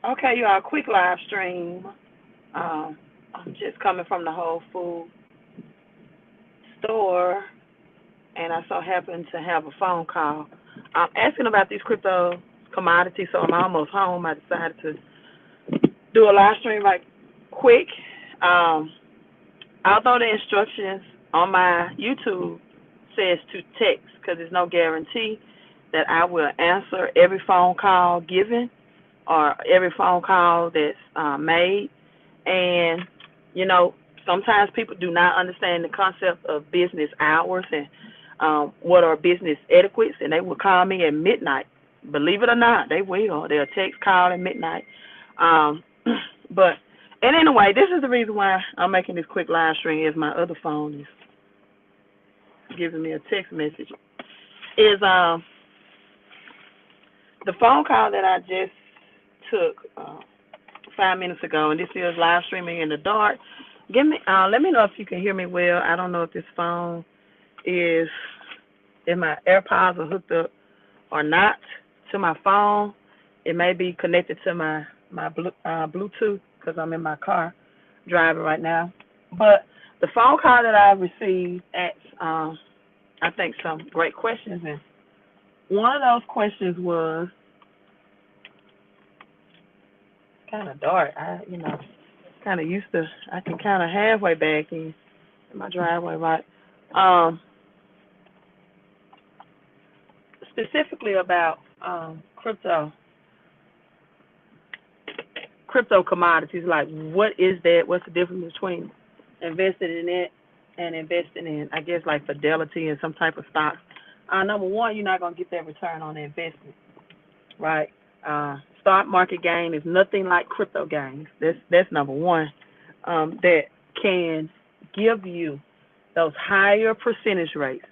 Okay, you all, quick live stream. I'm just coming from the Whole Food store, and I so happen to have a phone call. I'm asking about these crypto commodities, so I'm almost home. I decided to do a live stream right quick. Um, Although the instructions on my YouTube says to text, because there's no guarantee that I will answer every phone call given or every phone call that's made. And, you know, sometimes people do not understand the concept of business hours and what are business etiquettes, and they will call me at midnight. Believe it or not, they will. They'll text call at midnight. Um, but, and anyway, this is the reason why I'm making this quick live stream is my other phone is giving me a text message. Is the phone call that I just took 5 minutes ago, and this is live streaming in the dark. Let me know if you can hear me well. I don't know if this phone is, if my AirPods are hooked up or not to my phone. It may be connected to my Bluetooth because I'm in my car driving right now. But the phone call that I received asks, I think, some great questions, and one of those questions was kind of dark. Kind of used to. I can kind of halfway back in my driveway, right? Um, Specifically about crypto commodities. Like, what is that? What's the difference between investing in it and investing in, I guess, like Fidelity and some type of stocks? Number one, you're not gonna get that return on the investment, right? Stock market gain is nothing like crypto gains. That's number one. That can give you those higher percentage rates,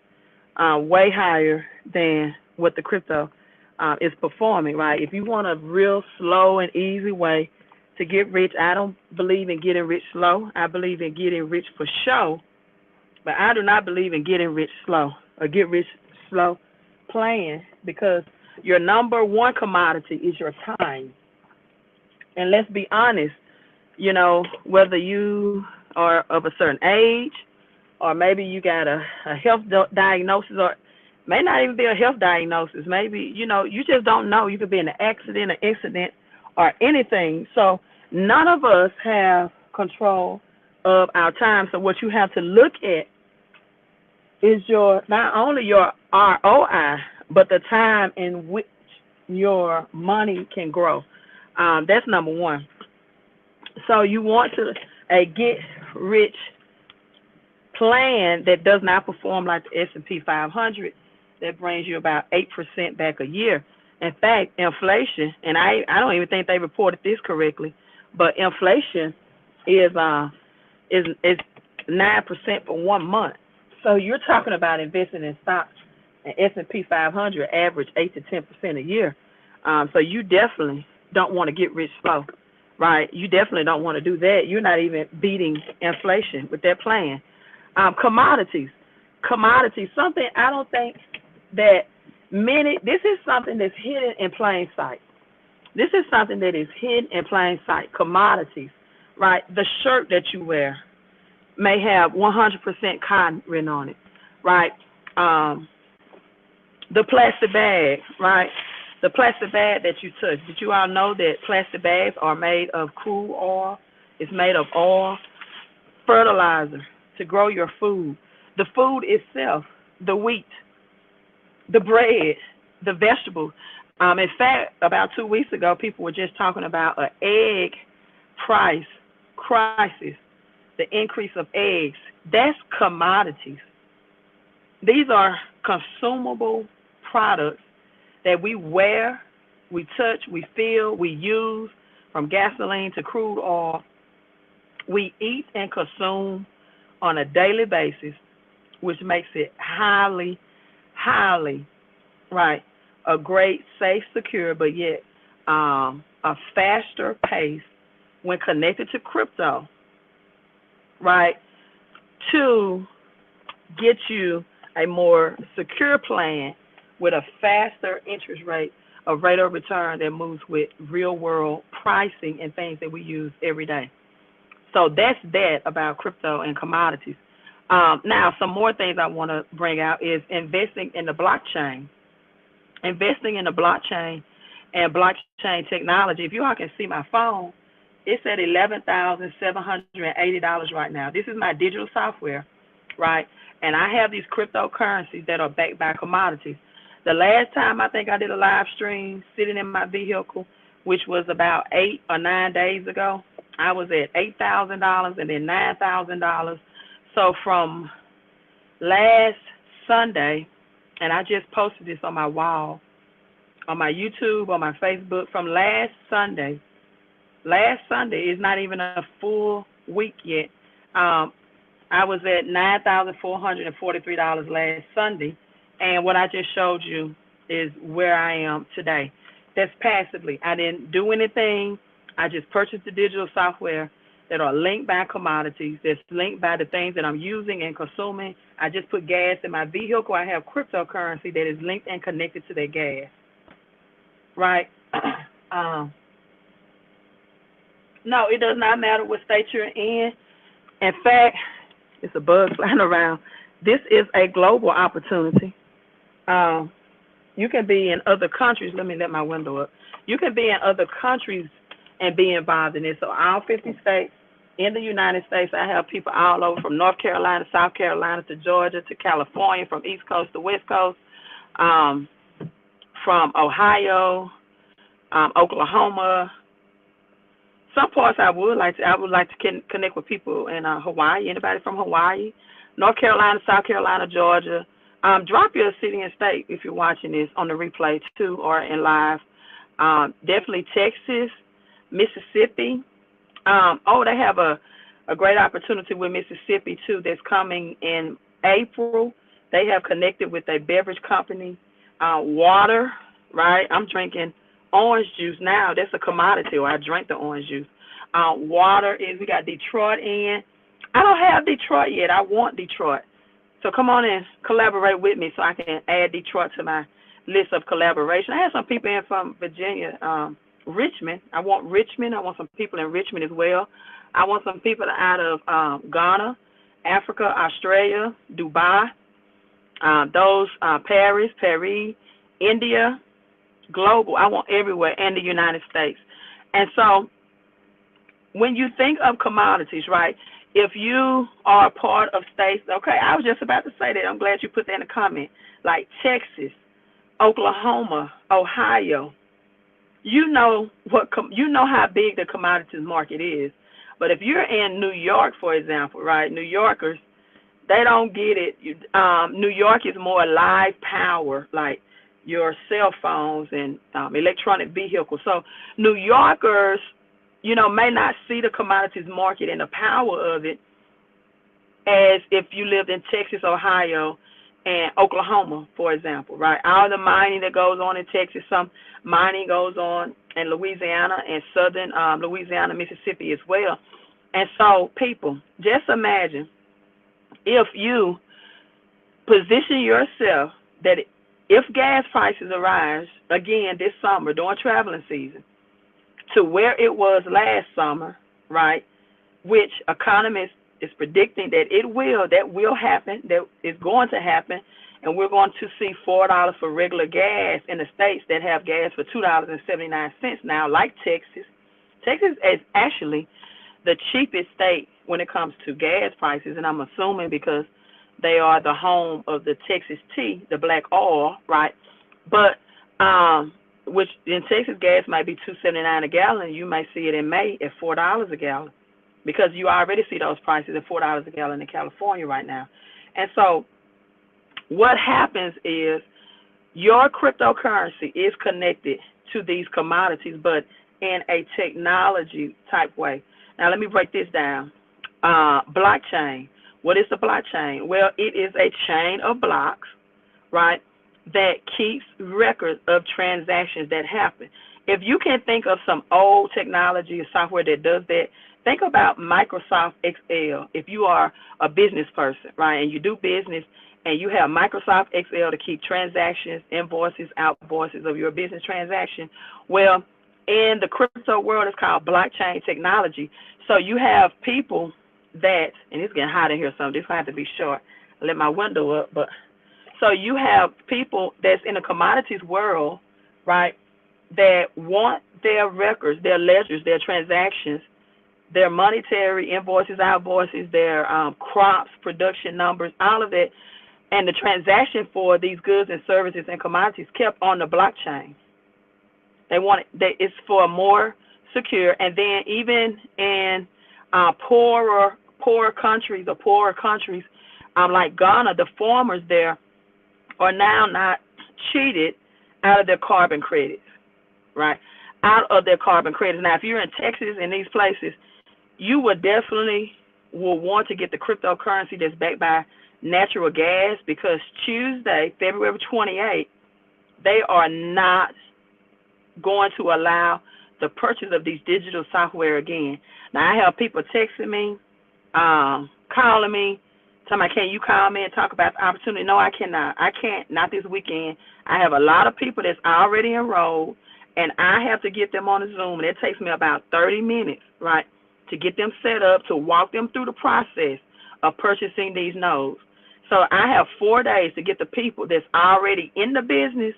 way higher than what the crypto is performing, right? If you want a real slow and easy way to get rich, I don't believe in getting rich slow. I believe in getting rich for show, but I do not believe in getting rich slow or get rich slow playing, because your number one commodity is your time. And let's be honest, whether you are of a certain age or maybe you got a health diagnosis, or may not even be a health diagnosis. Maybe, you just don't know. You could be in an accident, an incident, or anything. So none of us have control of our time. So what you have to look at is not only your ROI, but the time in which your money can grow. That's number one. So you want to get rich plan that does not perform like the S&P 500 that brings you about 8% back a year. In fact, inflation, and I don't even think they reported this correctly, but inflation is 9% for 1 month. So you're talking about investing in stocks and S&P 500 average 8 to 10% a year. So you definitely don't want to get rich slow, right? You definitely don't want to do that. You're not even beating inflation with that plan. Commodities, something I don't think that this is something that's hidden in plain sight. This is something that is hidden in plain sight. Commodities, right? The shirt that you wear may have 100% cotton written on it, right? The plastic bag, right? The plastic bag that you touch. Did you all know that plastic bags are made of crude oil? It's made of oil, fertilizer to grow your food. The food itself, the wheat, the bread, the vegetables. In fact, about 2 weeks ago, people were just talking about an egg price crisis, the increase of eggs. That's commodities. These are consumable products that we wear, we touch, we feel, we use, from gasoline to crude oil. We eat and consume on a daily basis, which makes it highly, right, a great, safe, secure, but yet a faster pace when connected to crypto, right, to get you a more secure plan with a faster interest rate, a rate of return that moves with real world pricing and things that we use every day. So that's that about crypto and commodities. Now, some more things I want to bring out is investing in the blockchain. Investing in the blockchain and blockchain technology. If you all can see my phone, it's at $11,780 right now. This is my digital software, right? And I have these cryptocurrencies that are backed by commodities. The last time I think I did a live stream sitting in my vehicle, which was about 8 or 9 days ago, I was at $8,000 and then $9,000. So from last Sunday, and I just posted this on my wall, on my YouTube, on my Facebook, from last Sunday is not even a full week yet. I was at $9,443 last Sunday, and what I just showed you is where I am today. That's passively. I didn't do anything. I just purchased the digital software that are linked by commodities, that's linked by the things that I'm using and consuming. I just put gas in my vehicle. I have cryptocurrency that is linked and connected to that gas, right? No, it does not matter what state you're in. In fact, it's a bug flying around. This is a global opportunity. You can be in other countries. Let me let my window up. You can be in other countries and be involved in this. So all 50 states in the United States, I have people all over from North Carolina, South Carolina to Georgia to California, from East Coast to West Coast, from Ohio, Oklahoma. Some parts I would like to connect with people in Hawaii. Anybody from Hawaii, North Carolina, South Carolina, Georgia. Drop your city and state if you're watching this on the replay too or in live. Definitely Texas, Mississippi. They have a great opportunity with Mississippi too that's coming in April. They have connected with a beverage company. Water, right? I'm drinking orange juice now. That's a commodity, or I drink the orange juice. Water is, we got Detroit in. I don't have Detroit yet. I want Detroit. So come on and collaborate with me so I can add Detroit to my list of collaboration. I have some people in from Virginia, Richmond. I want Richmond. I want some people in Richmond as well. I want some people out of Ghana, Africa, Australia, Dubai, Paris, India, global. I want everywhere, and the United States. And so when you think of commodities, right, if you are a part of states, okay, I was just about to say that. I'm glad you put that in the comment, like Texas, Oklahoma, Ohio. You know how big the commodities market is. But if you're in New York, for example, right, New Yorkers, they don't get it. New York is more live power, like your cell phones and electronic vehicles. So New Yorkers, may not see the commodities market and the power of it as if you lived in Texas, Ohio, and Oklahoma, for example, right? All the mining that goes on in Texas, some mining goes on in Louisiana and southern Louisiana, Mississippi as well. And so, people, just imagine if you position yourself that if gas prices arise again this summer during traveling season to where it was last summer, right, which economists is predicting that will happen, that is going to happen, and we're going to see $4 for regular gas in the states that have gas for $2.79 now, like Texas. Texas is actually the cheapest state when it comes to gas prices, and I'm assuming because they are the home of the Texas tea, the black oil, right? But which in Texas gas might be $2.79 a gallon. You may see it in May at $4 a gallon, because you already see those prices at $4 a gallon in California right now. And so what happens is your cryptocurrency is connected to these commodities, but in a technology type way. Now let me break this down. Blockchain. What is the blockchain? Well, it is a chain of blocks, right, that keeps records of transactions that happen. If you can think of some old technology or software that does that, think about Microsoft Excel. If you are a business person, right, and you do business and you have Microsoft Excel to keep transactions, invoices, outvoices of your business transaction, well, in the crypto world, it's called blockchain technology. So you have people that, and it's getting hot in here, so this will have to be short. I let my window up, but so you have people that's in the commodities world, right, that want their records, their ledgers, their transactions, their monetary invoices, outvoices, their crops, production numbers, all of that, and the transaction for these goods and services and commodities kept on the blockchain. They want it. It's for more secure, and then even in poorer countries like Ghana, the farmers there are now not cheated out of their carbon credits, right? Out of their carbon credits. Now, if you're in Texas and these places, you will definitely want to get the cryptocurrency that's backed by natural gas, because Tuesday, February 28th, they are not going to allow the purchase of these digital software again. Now, I have people texting me, calling me, telling me, can you call me and talk about the opportunity? No, I cannot. I can't, not this weekend. I have a lot of people that's already enrolled, and I have to get them on a Zoom, and it takes me about 30 minutes, right, to get them set up, to walk them through the process of purchasing these nodes. So I have 4 days to get the people that's already in the business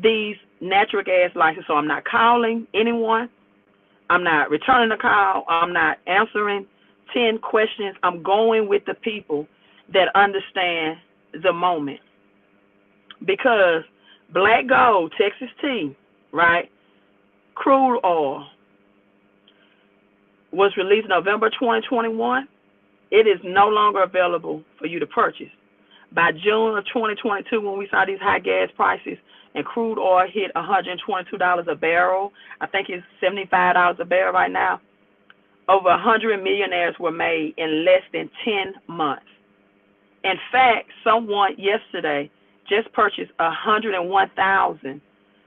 these natural gas licenses. So I'm not calling anyone. I'm not returning a call. I'm not answering 10 questions. I'm going with the people that understand the moment. Because black gold, Texas tea, right, crude oil, was released November 2021. It is no longer available for you to purchase. By June of 2022, when we saw these high gas prices and crude oil hit $122 a barrel, I think it's $75 a barrel right now, over 100 millionaires were made in less than 10 months. In fact, someone yesterday just purchased 101,000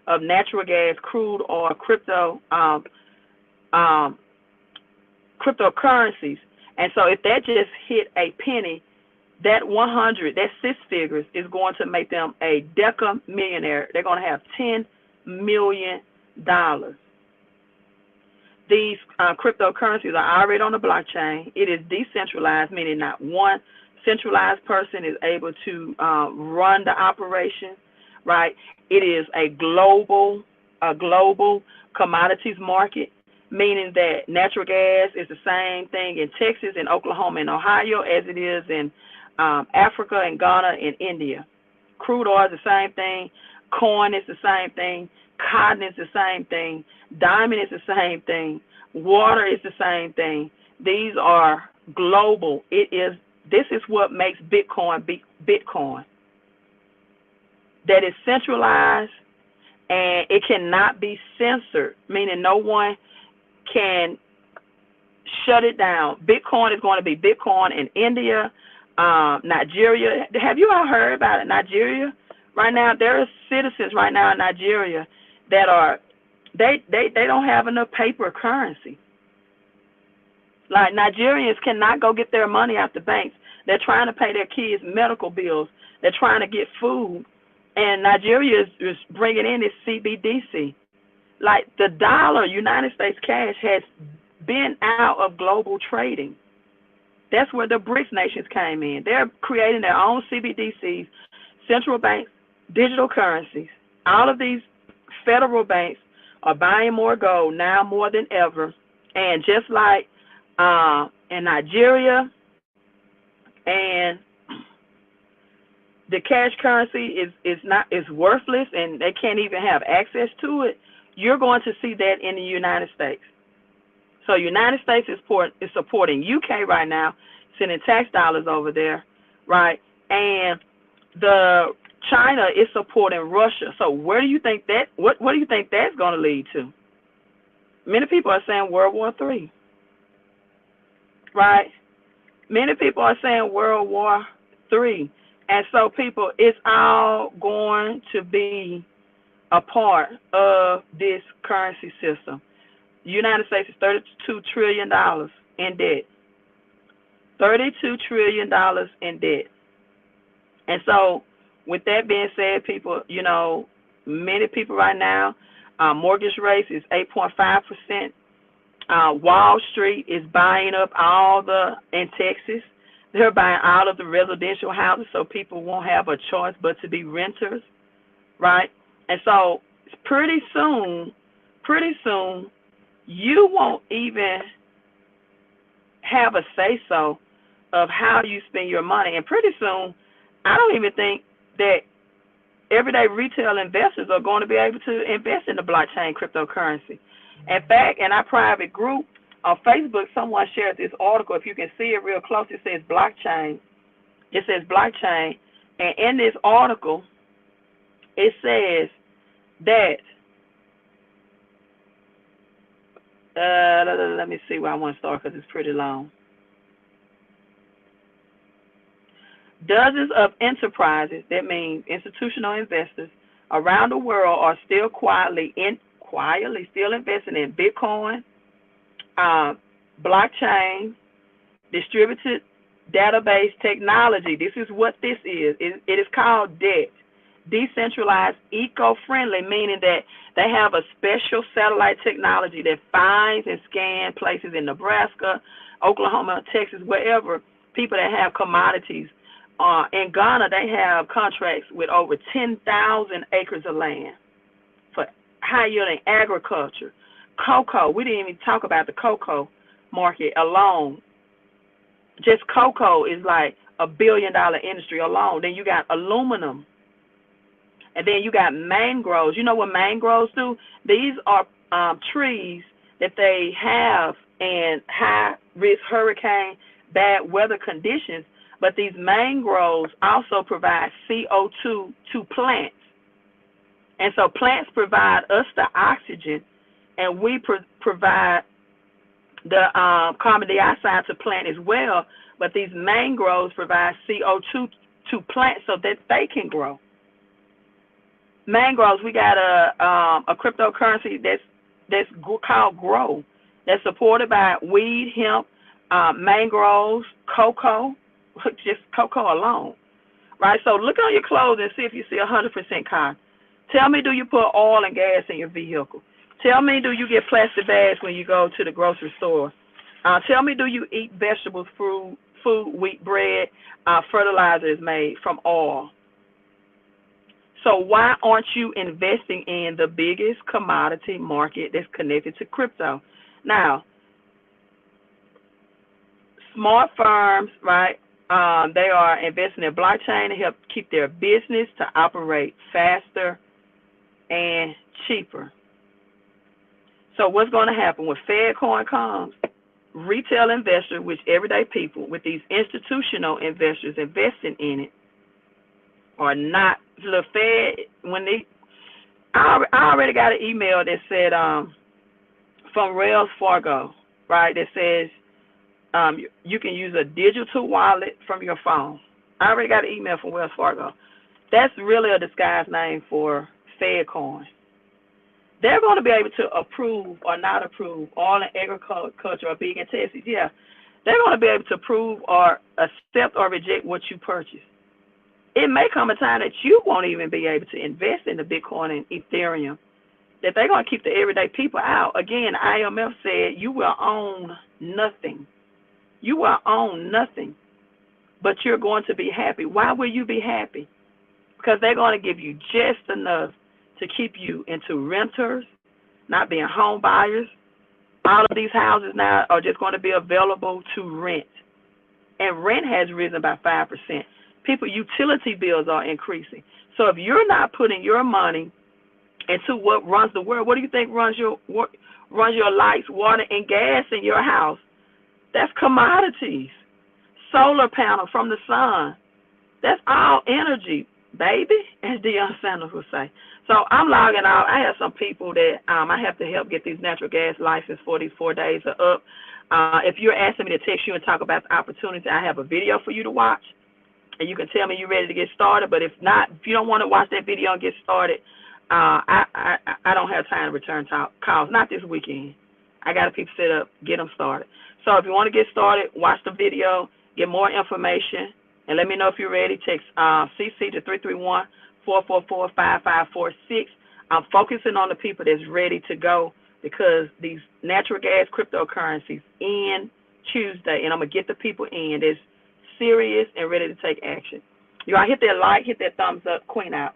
of natural gas, crude oil, cryptocurrencies. And so if that just hit a penny, that 100, that six figures, is going to make them a deca millionaire. They're going to have $10 million. These cryptocurrencies are already on the blockchain. It is decentralized, meaning not one centralized person is able to run the operation, right? It is a global commodities market, meaning that natural gas is the same thing in Texas and Oklahoma and Ohio as it is in Africa and Ghana and India. Crude oil is the same thing. Corn is the same thing. Cotton is the same thing. Diamond is the same thing. Water is the same thing. These are global. This is what makes Bitcoin Bitcoin. That is centralized, and it cannot be censored, meaning no one can shut it down. Bitcoin is going to be Bitcoin in India, Nigeria. Have you all heard about it? Nigeria right now, there are citizens right now in Nigeria that are they don't have enough paper currency. Like, Nigerians cannot go get their money out the banks. They're trying to pay their kids' medical bills. They're trying to get food, and Nigeria is bringing in this CBDC. Like, the dollar, United States cash, has been out of global trading. That's where the BRICS nations came in. They're creating their own CBDCs, central banks, digital currencies. All of these federal banks are buying more gold now more than ever. And just like in Nigeria, and the cash currency is worthless, and they can't even have access to it, you're going to see that in the United States. So United States is supporting UK right now, sending tax dollars over there, right? And China is supporting Russia. So where do you think that? What do you think that's going to lead to? Many people are saying World War III, right? Many people are saying World War III, and so people, it's all going to be a part of this currency system. The United States is $32 trillion in debt. $32 trillion in debt. And so, with that being said, people, many people right now Mortgage rates is 8.5%. Wall Street is buying up in Texas. They're buying all of the residential houses so people won't have a choice but to be renters, right? And so pretty soon, you won't even have a say-so of how you spend your money. And pretty soon, I don't even think that everyday retail investors are going to be able to invest in the blockchain cryptocurrency. In fact, in our private group on Facebook, someone shared this article. If you can see it real close, it says blockchain. It says blockchain. And in this article, it says that, let me see where I want to start because it's pretty long. Dozens of enterprises, that means institutional investors around the world, are still quietly still investing in Bitcoin, blockchain, distributed database technology. This is what this is. It is called DET, decentralized, eco-friendly, meaning that they have a special satellite technology that finds and scans places in Nebraska, Oklahoma, Texas, wherever, people that have commodities. In Ghana, they have contracts with over 10,000 acres of land for high-yielding agriculture. Cocoa, we didn't even talk about the cocoa market alone. Just cocoa is like $1 billion industry alone. Then you got aluminum. And then you got mangroves. You know what mangroves do? These are trees that they have in high-risk hurricane, bad weather conditions. But these mangroves also provide CO2 to plants. And so plants provide us the oxygen, and we provide the carbon dioxide to plant as well. But these mangroves provide CO2 to plants so that they can grow. Mangroves, we got a cryptocurrency that's called Grow, that's supported by weed, hemp, mangroves, cocoa. Just cocoa alone, right? So look on your clothes and see if you see 100% cotton. Tell me, do you put oil and gas in your vehicle? Tell me, do you get plastic bags when you go to the grocery store? Tell me, do you eat vegetables, fruit, wheat, bread, fertilizer is made from oil? So why aren't you investing in the biggest commodity market that's connected to crypto? Now, smart firms, right? They are investing in blockchain to help keep their business to operate faster and cheaper. So what's going to happen when FedCoin comes? Retail investors, which everyday people, with these institutional investors investing in it, are not the Fed. I already got an email that said from Wells Fargo, right? That says you can use a digital wallet from your phone. I already got an email from Wells Fargo. That's really a disguised name for FedCoin. They're going to be able to approve or not approve oil and agriculture or big and Texas. Yeah, they're going to be able to approve or accept or reject what you purchase. It may come a time that you won't even be able to invest in the Bitcoin and Ethereum, that they're going to keep the everyday people out. Again, IMF said you will own nothing. You will own nothing, but you're going to be happy. Why will you be happy? Because they're going to give you just enough to keep you into renters, not being home buyers. All of these houses now are just going to be available to rent. And rent has risen by 5%. People's utility bills are increasing. So if you're not putting your money into what runs the world, what do you think runs your lights, water, and gas in your house? That's commodities. Solar panel from the sun. That's all energy, baby, as Deion Sanders would say. So I'm logging out. I have some people that I have to help get these natural gas license 44 days are up. If you're asking me to text you and talk about the opportunity, I have a video for you to watch. And you can tell me you're ready to get started. But if not, if you don't want to watch that video and get started, I don't have time to return calls. Not this weekend. I got people set up, get them started. So if you want to get started, watch the video, get more information, and let me know if you're ready. Text CC to 331-444-5546. I'm focusing on the people that's ready to go because these natural gas cryptocurrencies end Tuesday, and I'm going to get the people in that's serious and ready to take action. You all hit that like, hit that thumbs up, Queen out.